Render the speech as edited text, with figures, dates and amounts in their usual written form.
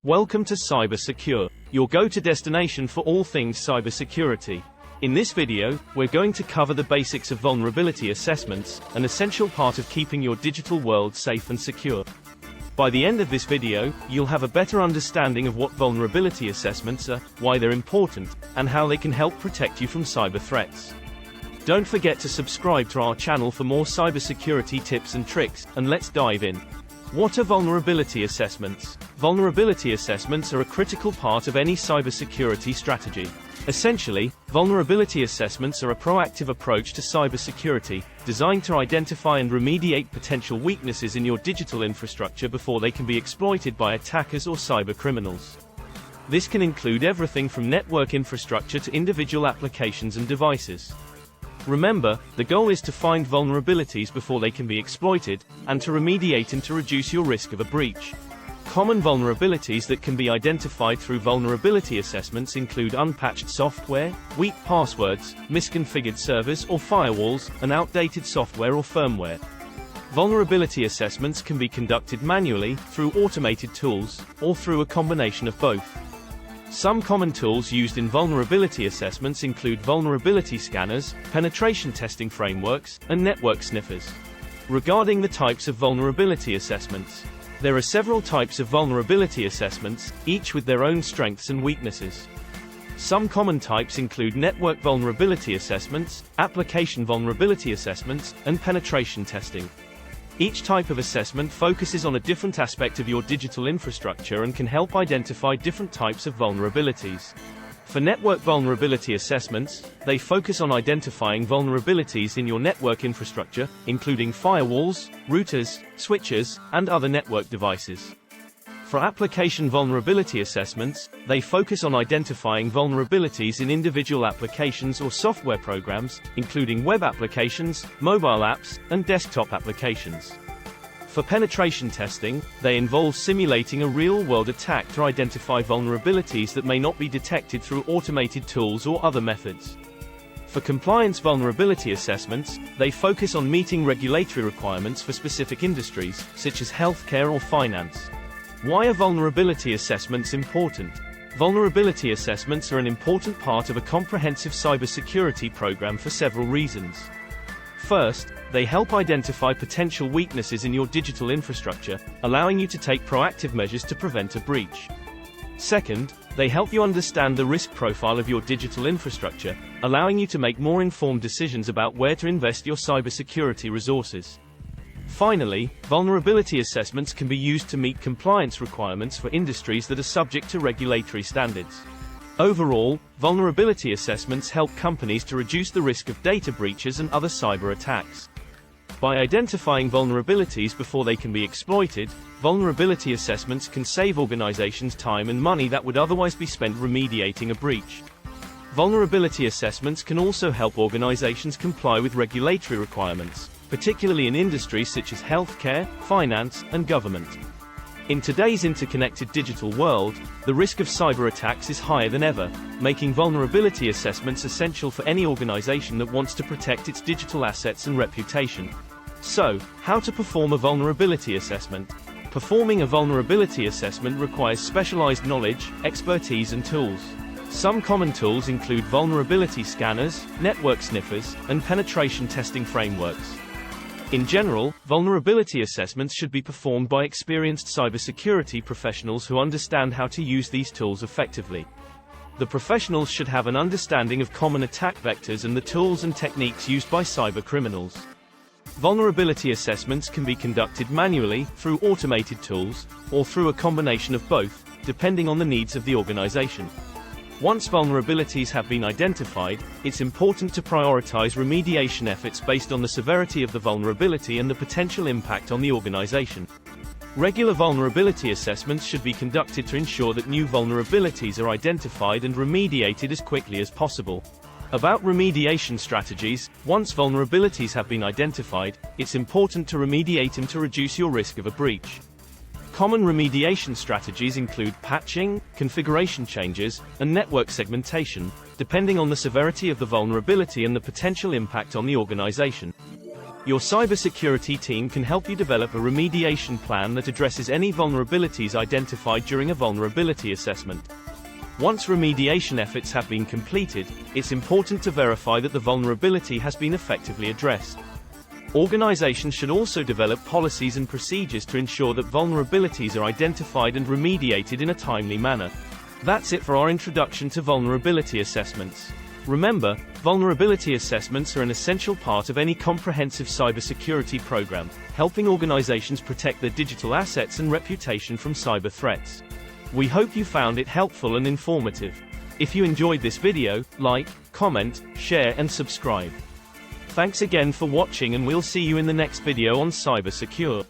Welcome to CyberSecure, your go-to destination for all things cybersecurity. In this video, we're going to cover the basics of vulnerability assessments, an essential part of keeping your digital world safe and secure. By the end of this video, you'll have a better understanding of what vulnerability assessments are, why they're important, and how they can help protect you from cyber threats. Don't forget to subscribe to our channel for more cybersecurity tips and tricks, and let's dive in. What are vulnerability assessments? Vulnerability assessments are a critical part of any cybersecurity strategy. Essentially, vulnerability assessments are a proactive approach to cybersecurity, designed to identify and remediate potential weaknesses in your digital infrastructure before they can be exploited by attackers or cybercriminals. This can include everything from network infrastructure to individual applications and devices. Remember, the goal is to find vulnerabilities before they can be exploited, and to remediate and to reduce your risk of a breach. Common vulnerabilities that can be identified through vulnerability assessments include unpatched software, weak passwords, misconfigured servers or firewalls, and outdated software or firmware. Vulnerability assessments can be conducted manually, through automated tools, or through a combination of both. Some common tools used in vulnerability assessments include vulnerability scanners, penetration testing frameworks, and network sniffers. Regarding the types of vulnerability assessments, there are several types of vulnerability assessments, each with their own strengths and weaknesses. Some common types include network vulnerability assessments, application vulnerability assessments, and penetration testing. Each type of assessment focuses on a different aspect of your digital infrastructure and can help identify different types of vulnerabilities. For network vulnerability assessments, they focus on identifying vulnerabilities in your network infrastructure, including firewalls, routers, switches, and other network devices. For application vulnerability assessments, they focus on identifying vulnerabilities in individual applications or software programs, including web applications, mobile apps, and desktop applications. For penetration testing, they involve simulating a real-world attack to identify vulnerabilities that may not be detected through automated tools or other methods. For compliance vulnerability assessments, they focus on meeting regulatory requirements for specific industries, such as healthcare or finance. Why are vulnerability assessments important? Vulnerability assessments are an important part of a comprehensive cybersecurity program for several reasons. First, they help identify potential weaknesses in your digital infrastructure, allowing you to take proactive measures to prevent a breach. Second, they help you understand the risk profile of your digital infrastructure, allowing you to make more informed decisions about where to invest your cybersecurity resources. Finally, vulnerability assessments can be used to meet compliance requirements for industries that are subject to regulatory standards. Overall, vulnerability assessments help companies to reduce the risk of data breaches and other cyber attacks. By identifying vulnerabilities before they can be exploited, vulnerability assessments can save organizations time and money that would otherwise be spent remediating a breach. Vulnerability assessments can also help organizations comply with regulatory requirements, particularly in industries such as healthcare, finance, and government. In today's interconnected digital world, the risk of cyber attacks is higher than ever, making vulnerability assessments essential for any organization that wants to protect its digital assets and reputation. So, how to perform a vulnerability assessment? Performing a vulnerability assessment requires specialized knowledge, expertise, and tools. Some common tools include vulnerability scanners, network sniffers, and penetration testing frameworks. In general, vulnerability assessments should be performed by experienced cybersecurity professionals who understand how to use these tools effectively. The professionals should have an understanding of common attack vectors and the tools and techniques used by cybercriminals. Vulnerability assessments can be conducted manually, through automated tools, or through a combination of both, depending on the needs of the organization. Once vulnerabilities have been identified, it's important to prioritize remediation efforts based on the severity of the vulnerability and the potential impact on the organization. Regular vulnerability assessments should be conducted to ensure that new vulnerabilities are identified and remediated as quickly as possible. About remediation strategies, once vulnerabilities have been identified, it's important to remediate them to reduce your risk of a breach. Common remediation strategies include patching, configuration changes, and network segmentation, depending on the severity of the vulnerability and the potential impact on the organization. Your cybersecurity team can help you develop a remediation plan that addresses any vulnerabilities identified during a vulnerability assessment. Once remediation efforts have been completed, it's important to verify that the vulnerability has been effectively addressed. Organizations should also develop policies and procedures to ensure that vulnerabilities are identified and remediated in a timely manner. That's it for our introduction to vulnerability assessments. Remember, vulnerability assessments are an essential part of any comprehensive cybersecurity program, helping organizations protect their digital assets and reputation from cyber threats. We hope you found it helpful and informative. If you enjoyed this video, like, comment, share and subscribe. Thanks again for watching, and we'll see you in the next video on Cyber Secure.